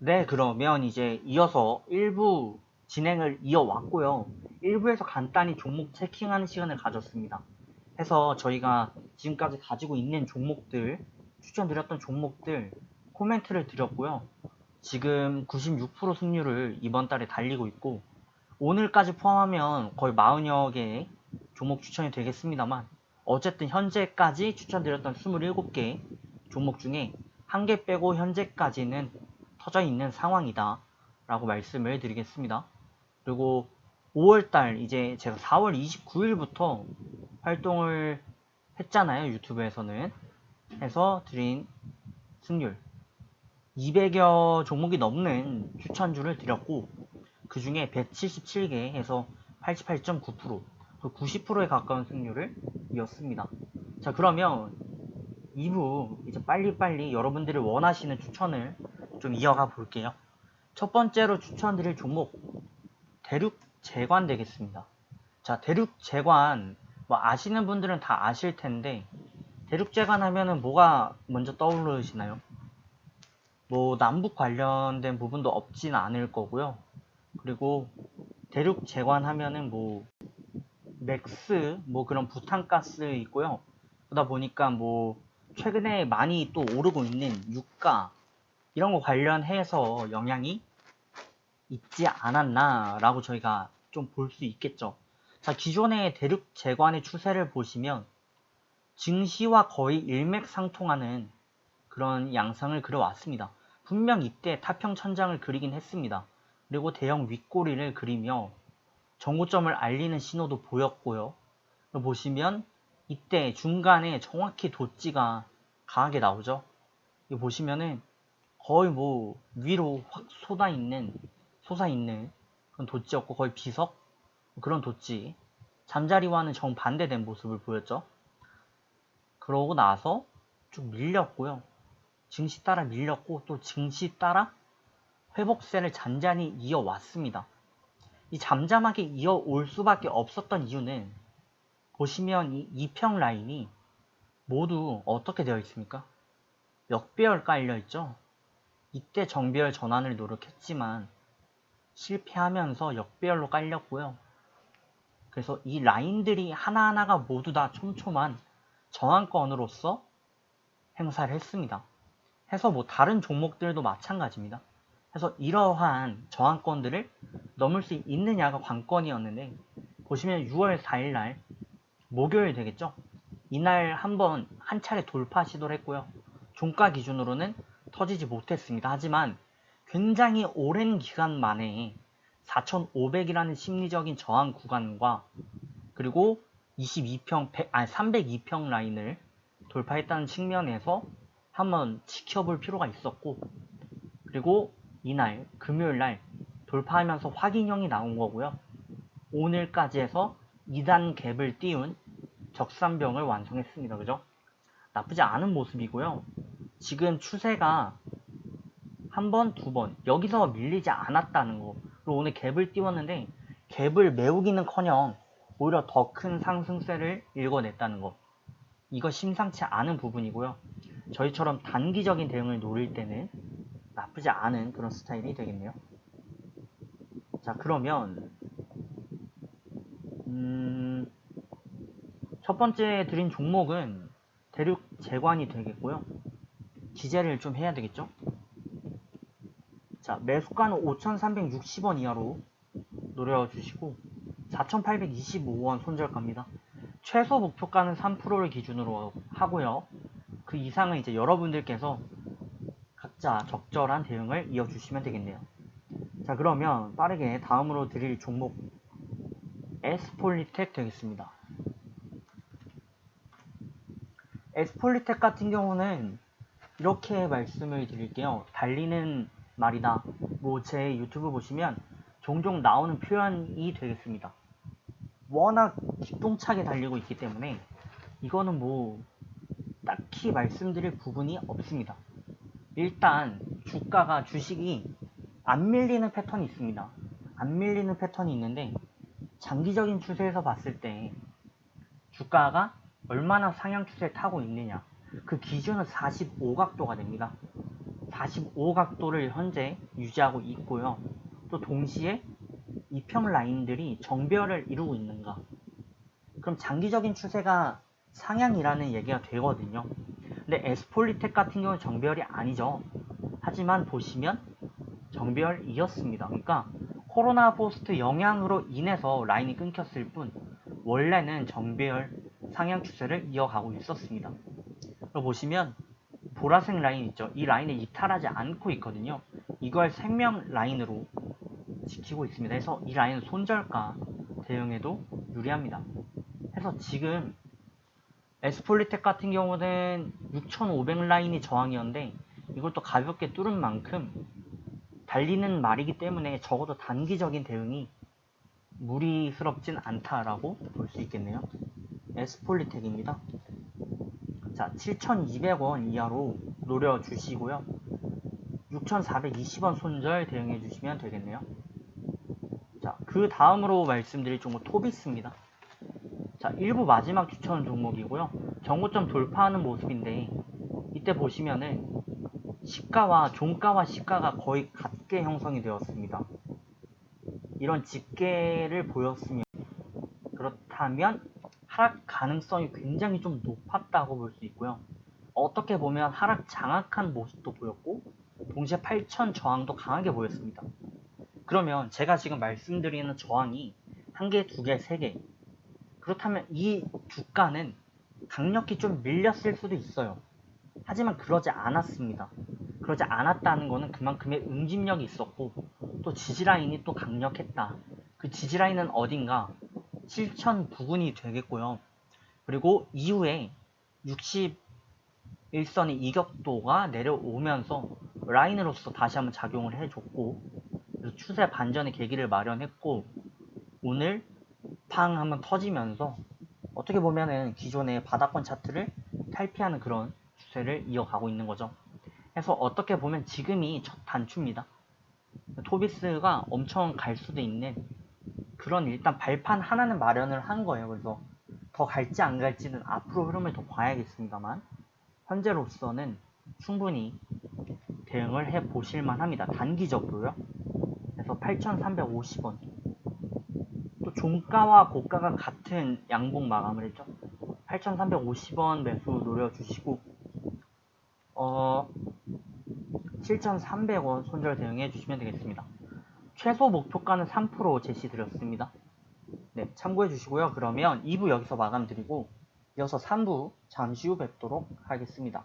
네, 그러면 이제 이어서 1부 진행을 이어왔고요. 1부에서 간단히 종목 체킹하는 시간을 가졌습니다. 해서 저희가 지금까지 가지고 있는 종목들, 추천드렸던 종목들 코멘트를 드렸고요. 지금 96% 승률을 이번 달에 달리고 있고, 오늘까지 포함하면 거의 40여 개의 종목 추천이 되겠습니다만, 어쨌든 현재까지 추천드렸던 27개 종목 중에 한 개 빼고 현재까지는 터져 있는 상황이다 라고 말씀을 드리겠습니다. 그리고 5월달 이제 제가 4월 29일부터 활동을 했잖아요. 유튜브에서는 해서 드린 승률 200여 종목이 넘는 추천주를 드렸고, 그 중에 177개 해서 88.9%, 90%에 가까운 승률을 이었습니다. 자, 그러면 2부 이제 빨리빨리 여러분들이 원하시는 추천을 좀 이어가 볼게요. 첫 번째로 추천드릴 종목 대륙제관 되겠습니다. 자, 대륙제관 뭐 아시는 분들은 다 아실 텐데, 대륙제관 하면은 뭐가 먼저 떠오르시나요? 뭐 남북 관련된 부분도 없진 않을 거고요. 그리고 대륙제관 하면은 뭐 맥스 뭐 그런 부탄가스 있고요. 그러다 보니까 뭐 최근에 많이 또 오르고 있는 유가 이런 거 관련해서 영향이 있지 않았나 라고 저희가 좀 볼 수 있겠죠. 자, 기존의 대륙제관의 추세를 보시면 증시와 거의 일맥상통하는 그런 양상을 그려왔습니다. 분명 이때 타평천장을 그리긴 했습니다. 그리고 대형 윗꼬리를 그리며 정고점을 알리는 신호도 보였고요. 보시면 이때 중간에 정확히 도찌가 강하게 나오죠. 이거 보시면은 거의 뭐 위로 확 솟아있는 그런 도찌였고, 거의 비석 그런 도찌, 잠자리와는 정반대된 모습을 보였죠. 그러고 나서 쭉 밀렸고요. 증시 따라 밀렸고, 또 증시 따라 회복세를 잔잔히 이어왔습니다. 이 잠잠하게 이어올 수밖에 없었던 이유는, 보시면 이 이평 라인이 모두 어떻게 되어 있습니까? 역배열 깔려 있죠. 이때 정배열 전환을 노력했지만 실패하면서 역배열로 깔렸고요. 그래서 이 라인들이 하나하나가 모두 다 촘촘한 저항권으로서 행사를 했습니다. 해서 뭐 다른 종목들도 마찬가지입니다. 그래서 이러한 저항권들을 넘을 수 있느냐가 관건이었는데, 보시면 6월 4일날 목요일 되겠죠? 이날 한번 한 차례 돌파 시도를 했고요. 종가 기준으로는 터지지 못했습니다. 하지만 굉장히 오랜 기간 만에 4,500이라는 심리적인 저항 구간과 그리고 302평 라인을 돌파했다는 측면에서 한번 지켜볼 필요가 있었고, 그리고 이날 금요일날 돌파하면서 확인형이 나온 거고요. 오늘까지 해서 2단 갭을 띄운 적산병을 완성했습니다. 그죠? 나쁘지 않은 모습이고요. 지금 추세가 한 번, 두 번 여기서 밀리지 않았다는 거, 그리고 오늘 갭을 띄웠는데 갭을 메우기는커녕 오히려 더 큰 상승세를 읽어냈다는 거, 이거 심상치 않은 부분이고요. 저희처럼 단기적인 대응을 노릴 때는 나쁘지 않은 그런 스타일이 되겠네요. 자, 그러면 첫 번째 드린 종목은 대륙제관이 되겠고요. 기재를 좀 해야 되겠죠. 자, 매수가는 5,360원 이하로 노려주시고 4,825원 손절가입니다. 최소 목표가는 3%를 기준으로 하고요. 그 이상은 이제 여러분들께서 각자 적절한 대응을 이어주시면 되겠네요. 자, 그러면 빠르게 다음으로 드릴 종목 에스폴리텍 되겠습니다. 에스폴리텍 같은 경우는 이렇게 말씀을 드릴게요. 달리는 말이다. 뭐 제 유튜브 보시면 종종 나오는 표현이 되겠습니다. 워낙 기똥차게 달리고 있기 때문에 이거는 뭐 딱히 말씀드릴 부분이 없습니다. 일단 주식이 안 밀리는 패턴이 있습니다. 안 밀리는 패턴이 있는데, 장기적인 추세에서 봤을 때 주가가 얼마나 상향 추세를 타고 있느냐, 그 기준은 45각도가 됩니다. 45각도를 현재 유지하고 있고요. 또 동시에 이평 라인들이 정배열을 이루고 있는가? 그럼 장기적인 추세가 상향이라는 얘기가 되거든요. 근데 에스폴리텍 같은 경우는 정배열이 아니죠. 하지만 보시면 정배열이었습니다. 그러니까 코로나 포스트 영향으로 인해서 라인이 끊겼을 뿐 원래는 정배열 상향 추세를 이어가고 있었습니다. 그리고 보시면 보라색 라인 있죠. 이 라인을 이탈하지 않고 있거든요. 이걸 생명 라인으로 지키고 있습니다. 그래서 이 라인은 손절가 대응에도 유리합니다. 그래서 지금 에스폴리텍 같은 경우는 6500 라인이 저항이었는데 이걸 또 가볍게 뚫은 만큼 달리는 말이기 때문에 적어도 단기적인 대응이 무리스럽진 않다라고 볼 수 있겠네요. 에스폴리텍입니다. 자, 7,200원 이하로 노려주시고요. 6,420원 손절 대응해 주시면 되겠네요. 자, 그 다음으로 말씀드릴 종목 토비스입니다. 자, 1부 마지막 추천 종목이고요. 정고점 돌파하는 모습인데 이때 보시면은 시가와 종가와 시가가 거의 같게 형성이 되었습니다. 이런 집계를 보였으면 그렇다면 하락 가능성이 굉장히 좀 높았다고 볼 수 있고요. 어떻게 보면 하락 장악한 모습도 보였고 동시에 8,000 저항도 강하게 보였습니다. 그러면 제가 지금 말씀드리는 저항이 1개, 2개, 3개 그렇다면 이 주가는 강력히 좀 밀렸을 수도 있어요. 하지만 그러지 않았습니다. 그러지 않았다는 것은 그만큼의 응집력이 있었고 또 지지라인이 또 강력했다. 그 지지라인은 어딘가 7,000 부근이 되겠고요. 그리고 이후에 61선의 이격도가 내려오면서 라인으로서 다시 한번 작용을 해줬고 추세 반전의 계기를 마련했고 오늘 팡 한번 터지면서 어떻게 보면은 기존의 바닥권 차트를 탈피하는 그런 추세를 이어가고 있는 거죠. 그래서 어떻게 보면 지금이 첫 단추입니다. 토비스가 엄청 갈 수도 있는 그런 일단 발판 하나는 마련을 한 거예요. 그래서 더 갈지 안 갈지는 앞으로 흐름을 더 봐야겠습니다만 현재로서는 충분히 대응을 해 보실만 합니다. 단기적으로요. 그래서 8,350원 또 종가와 고가가 같은 양봉 마감을 했죠. 8,350원 매수 노려주시고 7,300원 손절 대응해 주시면 되겠습니다. 최소 목표가는 3% 제시드렸습니다. 네, 참고해 주시고요. 그러면 2부 여기서 마감드리고 이어서 3부 잠시 후 뵙도록 하겠습니다.